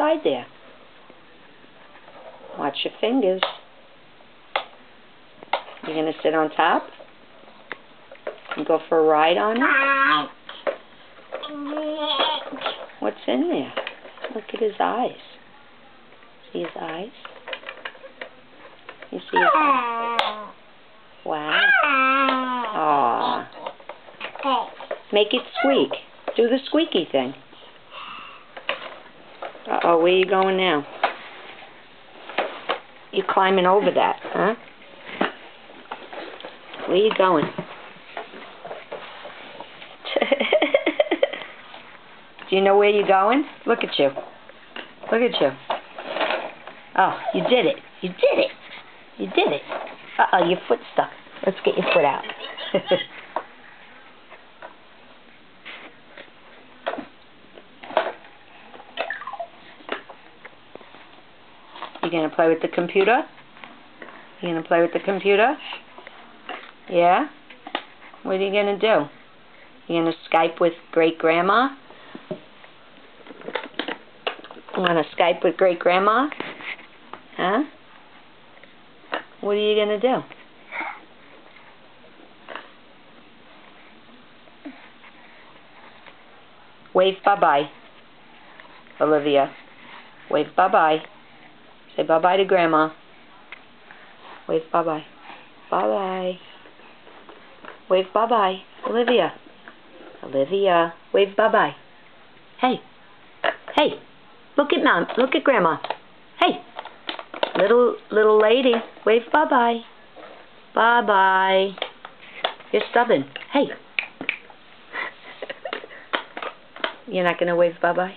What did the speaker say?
inside there. Watch your fingers. You're going to sit on top and go for a ride on it? What's in there? Look at his eyes. See his eyes? You see his eyes? Wow. Aww. Make it squeak. Do the squeaky thing. Uh-oh, where are you going now? You're climbing over that, huh? Where are you going? Do you know where you're going? Look at you. Look at you. Oh, you did it. You did it. You did it. Uh-oh, your foot's stuck. Let's get your foot out. You gonna play with the computer? You gonna play with the computer? Yeah? What are you gonna do? You gonna Skype with great-grandma? You wanna Skype with great-grandma? Huh? What are you gonna do? Wave bye-bye, Olivia. Wave bye-bye. Say bye-bye to Grandma. Wave bye-bye. Bye-bye. Wave bye-bye, Olivia. Olivia, wave bye-bye. Hey. Hey. Look at Mom. Look at Grandma. Hey. Little lady. Wave bye-bye. Bye-bye. You're stubborn. Hey. You're not going to wave bye-bye?